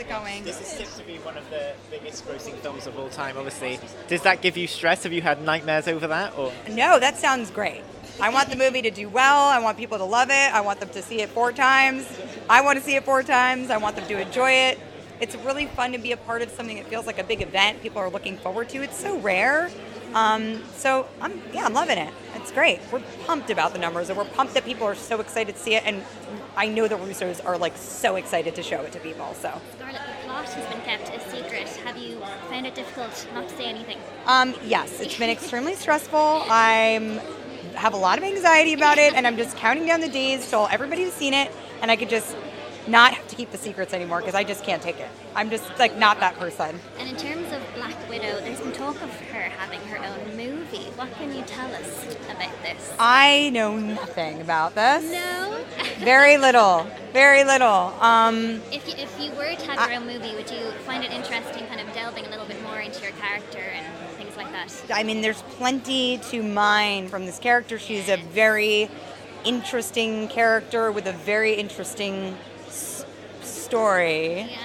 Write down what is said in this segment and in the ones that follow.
it going? This is set to be one of the biggest grossing films of all time, obviously. Does that give you stress? Have you had nightmares over that? Or No, that sounds great. I want the movie to do well. I want people to love it. I want them to see it 4 times. I want to see it 4 times. I want them to enjoy it. It's really fun to be a part of something that feels like a big event people are looking forward to. It's so rare. So I'm loving it. It's great. We're pumped about the numbers, and we're pumped that people are so excited to see it. And I know the Russos are like so excited to show it to people. So Scarlett, the plot has been kept a secret. Have you found it difficult not to say anything? Yes, it's been extremely stressful. I have a lot of anxiety about it, and I'm just counting down the days till everybody's seen it, and I could just not have to keep the secrets anymore because I just can't take it. I'm just like not that person. And in terms of Black Widow, there's been talk of her having her own movie. What can you tell us about this? I know nothing about this. No? Very little. Very little. If you were to have your own movie, would you find it interesting kind of delving a little bit more into your character and things like that? I mean, there's plenty to mine from this character. She's a very interesting character with a very interesting story. Yeah.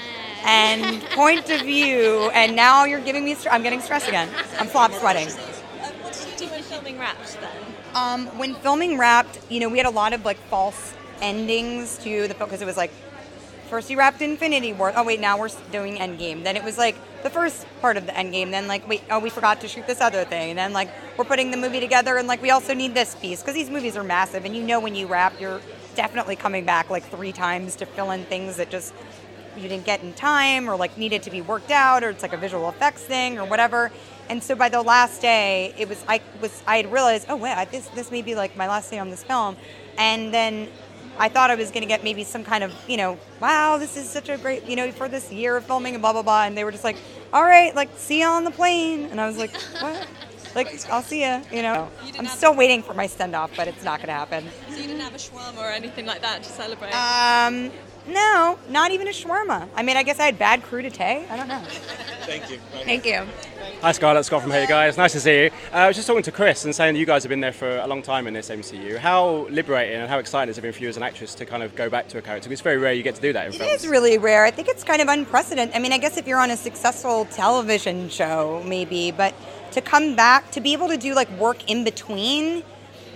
And point of view, and now you're giving me, I'm getting stressed again. I'm flop sweating. What did you do when filming Wrapped then? When filming Wrapped, we had a lot of like false endings to the film because it was like, first you wrapped Infinity War. Oh wait, now we're doing Endgame. Then it was like the first part of the Endgame. Then like, wait, oh we forgot to shoot this other thing. And then like we're putting the movie together, and like we also need this piece because these movies are massive. And when you wrap, you're definitely coming back like 3 times to fill in things that just you didn't get in time or like needed to be worked out, or it's like a visual effects thing or whatever. And so by the last day, I had realized, oh wait, this may be like my last day on this film. And then I thought I was going to get maybe some kind of, wow, this is such a great, for this year of filming and blah, blah, blah. And they were just like, all right, like, see you on the plane. And I was like, what? Like, I'll see you, I'm still waiting for my send-off, but it's not going to happen. So you didn't have a shawarma or anything like that to celebrate? No, not even a shawarma. I mean, I guess I had bad crudité. I don't know. thank you. Thank you. Hi Scarlett, Scott from Hey Guys. Nice to see you. I was just talking to Chris and saying that you guys have been there for a long time in this MCU. How liberating and how exciting has it been for you as an actress to kind of go back to a character? It's very rare you get to do that in films. It is really rare. I think it's kind of unprecedented. I mean, I guess if you're on a successful television show, maybe, but to come back, to be able to do like work in between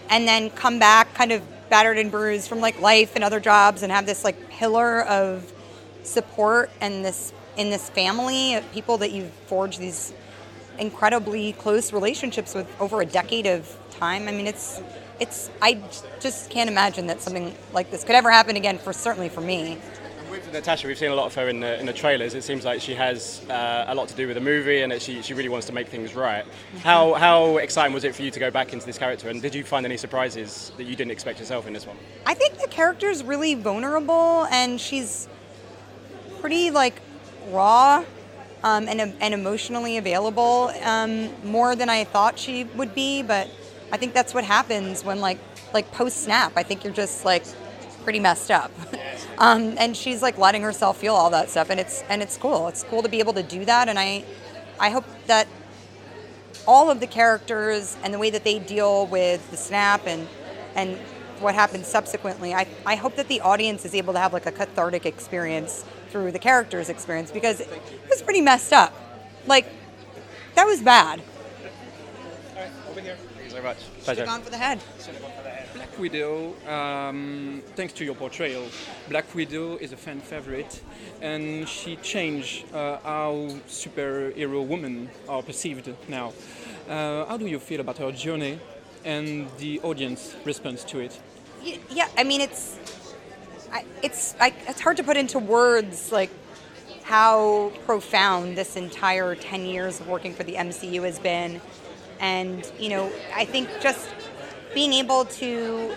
and then come back kind of battered and bruised from like life and other jobs and have this like pillar of support and in this family of people that you've forged these incredibly close relationships with over a decade of time. I mean, I just can't imagine that something like this could ever happen again, certainly for me. With Natasha, we've seen a lot of her in the trailers. It seems like she has a lot to do with the movie and that she really wants to make things right. How exciting was it for you to go back into this character, and did you find any surprises that you didn't expect yourself in this one? I think the character's really vulnerable, and she's pretty like raw and emotionally available, more than I thought she would be. But I think that's what happens when like post snap. I think you're just like pretty messed up. And she's like letting herself feel all that stuff, and it's cool. It's cool to be able to do that, and I hope that all of the characters and the way that they deal with the snap and what happens subsequently, I hope that the audience is able to have like a cathartic experience through the character's experience, because it was pretty messed up. Like, that was bad. All right, over here. Thanks very much. Should Pleasure. have gone for the head. Black Widow, thanks to your portrayal, Black Widow is a fan favorite, and she changed how superhero women are perceived now. How do you feel about her journey and the audience response to it? Yeah, I mean, it's hard to put into words like how profound this entire 10 years of working for the MCU has been. And, I think just being able to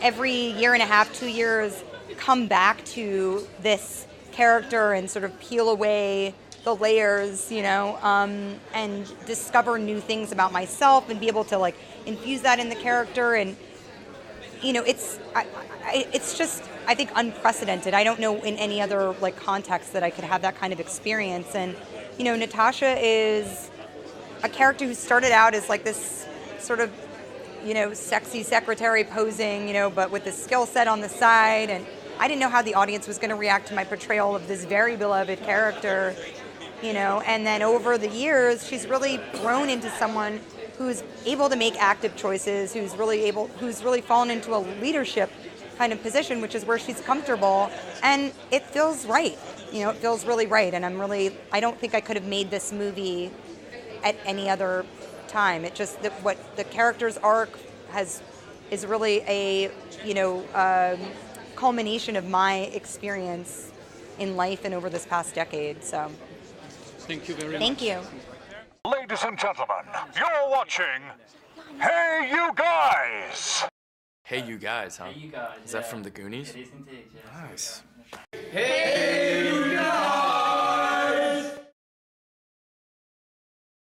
every year and a half, 2 years, come back to this character and sort of peel away the layers, and discover new things about myself and be able to like infuse that in the character. And, it's just, I think, unprecedented. I don't know in any other like context that I could have that kind of experience. And, Natasha is a character who started out as like this sort of, sexy secretary posing, but with the skill set on the side. And I didn't know how the audience was going to react to my portrayal of this very beloved character, you know, and then over the years, she's really grown into someone who's able to make active choices, who's really fallen into a leadership kind of position, which is where she's comfortable, and it feels right. You know, it feels really right, and I don't think I could have made this movie at any other time. It just, what the character's arc is really a, culmination of my experience in life and over this past decade, so. Thank you very much. Thank you. Ladies and gentlemen, you're watching Hey You Guys! Hey You Guys, huh? Hey You Guys. Is that from the Goonies? It is indeed, yeah. Nice. Hey You Guys!